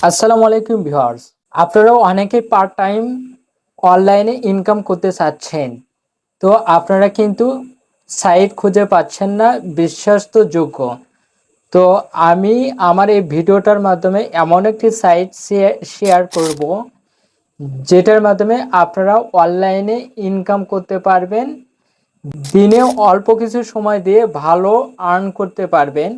আসসালামু আলাইকুম ভিউয়ার্স। আপনারাও অনেকেই পার্ট টাইম অনলাইনে ইনকাম করতে চাচ্ছেন, তো আপনারা কিন্তু সাইট খুঁজে পাচ্ছেন না বিশ্বস্তযোগ্য। তো আমি আমার এই ভিডিওটার মাধ্যমে এমন একটি সাইট শেয়ার করব যেটার মাধ্যমে আপনারা অনলাইনে ইনকাম করতে পারবেন, দিনে অল্প কিছু সময় দিয়ে ভালো আর্ন করতে পারবেন।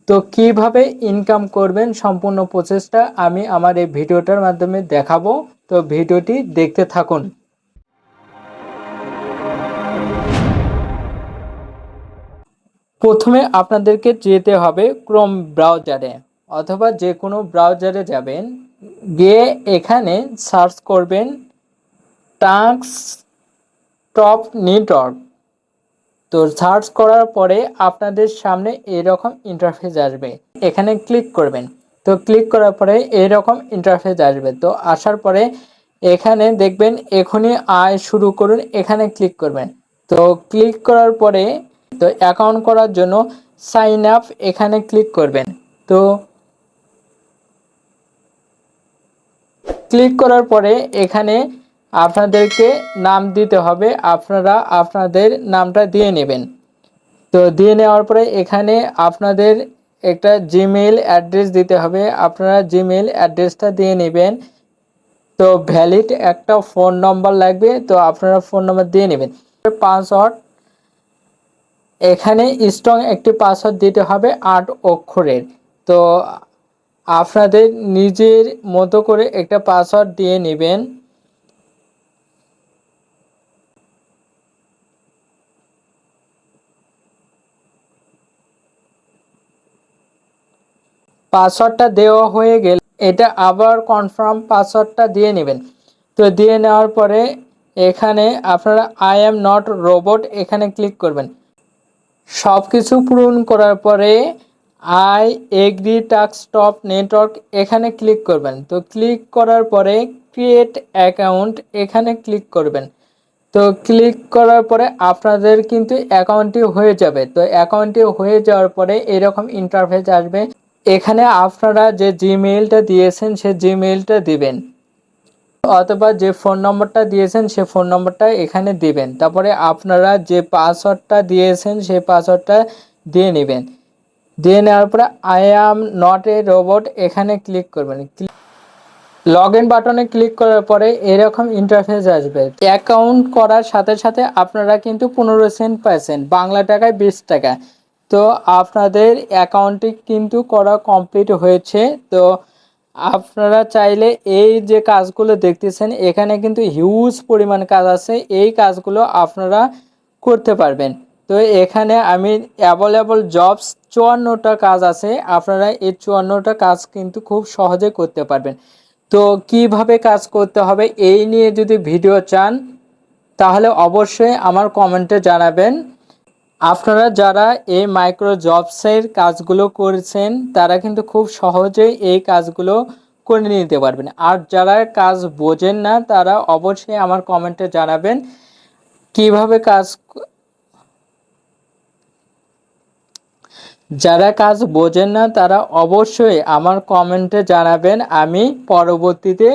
তো কিভাবে ইনকাম করবেন সম্পূর্ণ প্রসেসটা আমি আমার এই ভিডিওটার মাধ্যমে দেখাবো। তো ভিডিওটি দেখতে থাকুন। প্রথমে আপনাদেরকে যেতে হবে ক্রোম ব্রাউজারে অথবা যে কোনো ব্রাউজারে যাবেন, গিয়ে এখানে সার্চ করবেন টাক্স টপ নেটওয়ার্ক। তো সার্চ করার পরে আপনাদের সামনে এরকম ইন্টারফেস আসবে, এখানে ক্লিক করবেন। তো ক্লিক করার পরে এরকম ইন্টারফেস আসবে। তো আসার পরে এখানে দেখবেন এখনই আয় শুরু করুন, এখানে ক্লিক করবেন। তো ক্লিক করার পরে তো অ্যাকাউন্ট করার জন্য সাইন আপ এখানে ক্লিক করবেন। তো ক্লিক করার পরে এখানে আপনাদেরকে নাম দিতে হবে, আপনারা আপনাদের নামটা দিয়ে নেবেন। তো দিয়ে নেওয়ার পরে এখানে আপনাদের একটা জিমেইল অ্যাড্রেস দিতে হবে, আপনারা জিমেইল অ্যাড্রেসটা দিয়ে নেবেন। তো ভ্যালিড একটা ফোন নম্বর লাগবে, তো আপনারা ফোন নম্বর দিয়ে নেবেন। পাসওয়ার্ড এখানে স্ট্রং একটি পাসওয়ার্ড দিতে হবে 8 অক্ষরের। তো আপনাদের নিজের মতো করে একটা পাসওয়ার্ড দিয়ে নেবেন। পাসওয়ার্ডটা দেওয়া হয়ে গেলে এটা আবার কনফার্ম পাসওয়ার্ডটা দিয়ে নেবেন। তো দিয়ে নেওয়ার পরে এখানে আপনারা আই অ্যাম নট রোবট এখানে ক্লিক করবেন। সব কিছু পূরণ করার পরে I agree task top network এখানে ক্লিক করবেন। তো ক্লিক করার পরে ক্রিয়েট অ্যাকাউন্ট এখানে ক্লিক করবেন। তো ক্লিক করার পরে আপনাদের কিন্তু অ্যাকাউন্টটি হয়ে যাবে। তো অ্যাকাউন্টটি হয়ে যাওয়ার পরে এরকম ইন্টারফেস আসবে, এখানে আপনারা যে জিমেইলটা দিয়েছেন সে জিমেইলটা দিবেন অথবা যে ফোন নম্বরটা দিয়েছেন সে ফোন নম্বরটা এখানে দিবেন। তারপরে আপনারা যে পাসওয়ার্ডটা দিয়েছেন সেই পাসওয়ার্ডটা দিয়ে নেবেন। দিয়ে নেওয়ার পরে I am not a robot এখানে ক্লিক করবেন। লগ ইন বাটনে ক্লিক করার পরে এরকম ইন্টারফেস আসবে। অ্যাকাউন্ট করার সাথে সাথে আপনারা কিন্তু 15 সেন্ট পাচ্ছেন, বাংলা টাকায় 20 টাকা। তো আপনাদের অ্যাকাউন্টটি কিন্তু করা কমপ্লিট হয়েছে। তো আপনারা চাইলে এই যে কাজগুলো দেখতেছেন এখানে কিন্তু হিউজ পরিমাণ কাজ আছে, এই কাজগুলো আপনারা করতে পারবেন। তো এখানে আমি অ্যাভেলেবল জবস 54টা কাজ আছে, আপনারা এই 54টা কাজ কিন্তু খুব সহজে করতে পারবেন। তো কিভাবে কাজ করতে হবে এই নিয়ে যদি ভিডিও চান তাহলে অবশ্যই আমার কমেন্টে জানাবেন। আপনারা যারা এই মাইক্রো জবসের কাজগুলো করছেন তারা কিন্তু খুব সহজেই এই কাজগুলো করে নিতে পারবেন। আর যারা কাজ বোঝেন না তারা অবশ্যই আমার কমেন্টে জানাবেন কিভাবে যারা কাজ বোঝেন না তারা অবশ্যই আমার কমেন্টে জানাবেন, আমি পরবর্তীতে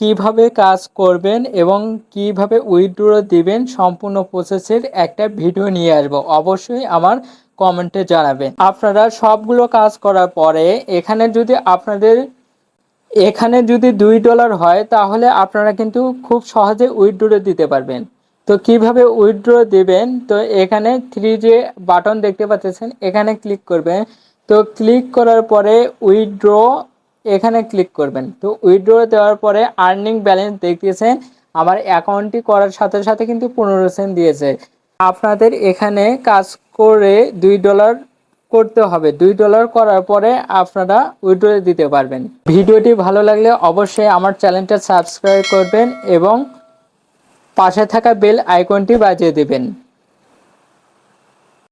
কিভাবে কাজ করবেন এবং কিভাবে উইথড্র দিবেন সম্পূর্ণ প্রসেসের একটা ভিডিও নিয়ে আসবো। অবশ্যই আমার কমেন্টে জানাবেন। আপনারা সবগুলো কাজ করার পরে এখানে যদি $2 হয় তাহলে আপনারা কিন্তু খুব সহজে উইথড্র দিতে পারবেন। তো কিভাবে উইথড্র দিবেন, তো এখানে 3 যে বাটন দেখতে পাচ্ছেন এখানে ক্লিক করবেন। তো ক্লিক করার পরে উইথড্র এখানে ক্লিক করবেন। তো উইথড্র দেওয়ার পরে আর্নিং ব্যালেন্স দেখতেছেন আমার অ্যাকাউন্টটি করার সাথে সাথে কিন্তু 15 সেন্ট দিয়েছে। আপনাদের এখানে কাজ করে $2 করতে হবে, $2 করার পরে আপনারা উইথড্র দিতে পারবেন। ভিডিওটি ভালো লাগলে অবশ্যই আমার চ্যানেলটা সাবস্ক্রাইব করবেন এবং পাশে থাকা বেল আইকনটি বাজিয়ে দেবেন।